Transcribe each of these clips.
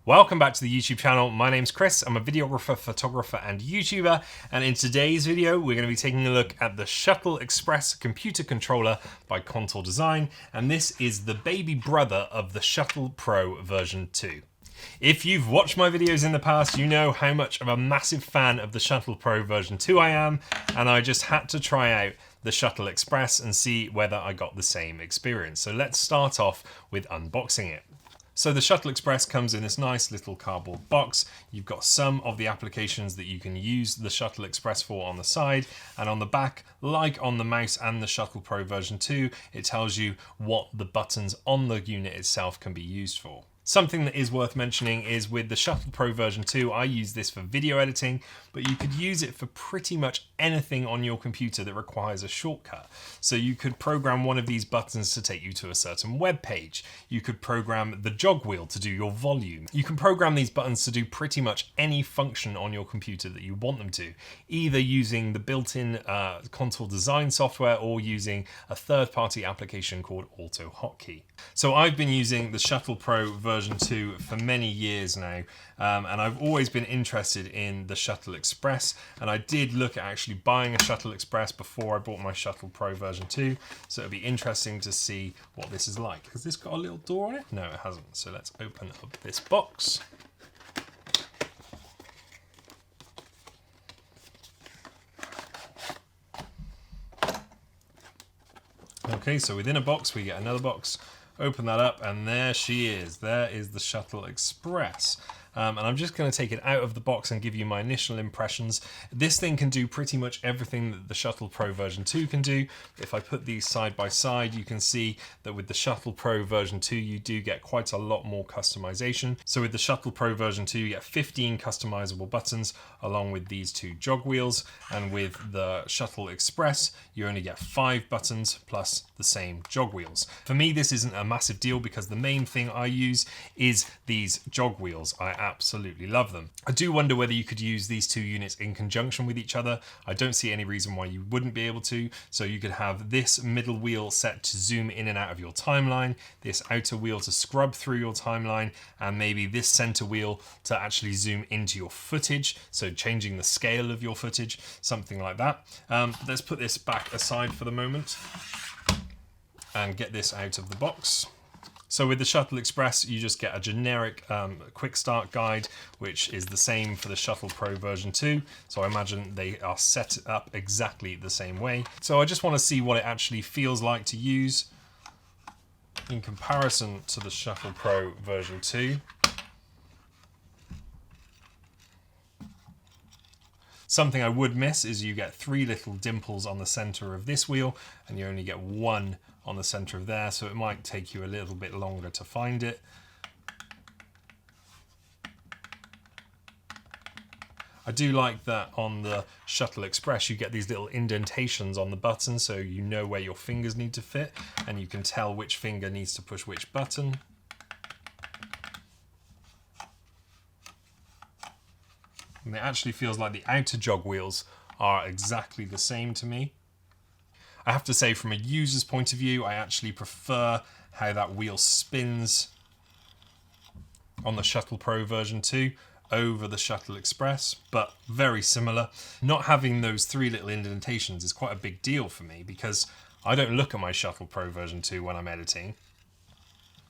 Welcome back to the YouTube channel. My name's Chris. I'm a videographer, photographer, and YouTuber. And in today's video, we're going to be taking a look at the Shuttlexpress computer controller by Contour Design. And this is the baby brother of the Shuttle Pro version 2. If you've watched my videos in the past, you know how much of a massive fan of the Shuttle Pro version 2 I am. And I just had to try out the Shuttlexpress and see whether I got the same experience. So let's start off with unboxing it. So the Shuttlexpress comes in this nice little cardboard box. You've got some of the applications that you can use the Shuttlexpress for on the side, and on the back, like on the mouse and the Shuttle Pro version 2, it tells you what the buttons on the unit itself can be used for. Something that is worth mentioning is with the Shuttle Pro version 2, I use this for video editing, but you could use it for pretty much anything on your computer that requires a shortcut. So you could program one of these buttons to take you to a certain web page. You could program the jog wheel to do your volume. You can program these buttons to do pretty much any function on your computer that you want them to, either using the built-in Contour Design software or using a third-party application called AutoHotkey. So I've been using the Shuttle Pro version 2 for many years now, and I've always been interested in the Shuttlexpress, and I did look at actually buying a Shuttlexpress before I bought my Shuttle Pro version 2, so it'll be interesting to see what this is like. Has this got a little door on it? No, it hasn't. So let's open up this box. Okay, so within a box we get another box. Open that up, and there she is. There is the Shuttlexpress. And I'm just going to take it out of the box and give you my initial impressions. This thing can do pretty much everything that the Shuttle Pro version 2 can do. If I put these side by side, you can see that with the Shuttle Pro version 2, you do get quite a lot more customization. So with the Shuttle Pro version 2, you get 15 customizable buttons along with these two jog wheels. And with the Shuttlexpress, you only get 5 buttons plus the same jog wheels. For me, this isn't a massive deal because the main thing I use is these jog wheels. I absolutely love them. I do wonder whether you could use these two units in conjunction with each other. I don't see any reason why you wouldn't be able to. So you could have this middle wheel set to zoom in and out of your timeline, this outer wheel to scrub through your timeline, and maybe this center wheel to actually zoom into your footage, so changing the scale of your footage, something like that. Let's put this back aside for the moment and get this out of the box. So with the Shuttlexpress, you just get a generic quick start guide, which is the same for the Shuttle Pro version 2. So I imagine they are set up exactly the same way. So I just want to see what it actually feels like to use in comparison to the Shuttle Pro version 2. Something I would miss is you get 3 little dimples on the center of this wheel, and you only get 1 on the center of there, so it might take you a little bit longer to find it. I do like that on the Shuttlexpress you get these little indentations on the button, so you know where your fingers need to fit, and you can tell which finger needs to push which button. And it actually feels like the outer jog wheels are exactly the same to me. I have to say, from a user's point of view, I actually prefer how that wheel spins on the Shuttle Pro version 2 over the Shuttlexpress, but very similar. Not having those 3 little indentations is quite a big deal for me because I don't look at my Shuttle Pro version 2 when I'm editing.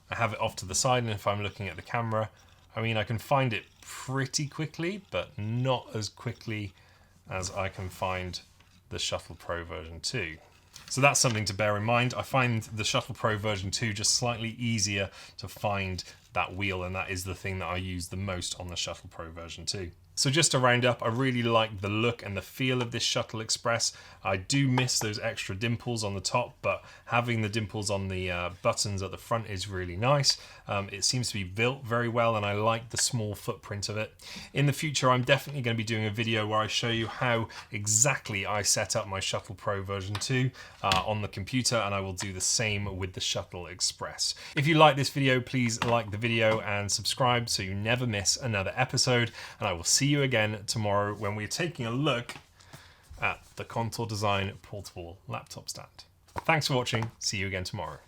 I have it off to the side, and if I'm looking at the camera, I mean, I can find it pretty quickly, but not as quickly as I can find the Shuttle Pro version 2. So that's something to bear in mind. I find the Shuttle Pro version 2 just slightly easier to find that wheel, and that is the thing that I use the most on the Shuttle Pro version 2. So just to round up, I really like the look and the feel of this Shuttlexpress. I do miss those extra dimples on the top, but having the dimples on the buttons at the front is really nice. It seems to be built very well, and I like the small footprint of it. In the future, I'm definitely going to be doing a video where I show you how exactly I set up my Shuttle Pro version 2 on the computer, and I will do the same with the Shuttlexpress. If you like this video, please like the video and subscribe so you never miss another episode, and I will see you again tomorrow when we're taking a look at the Contour Design portable laptop stand. Thanks for watching. See you again tomorrow.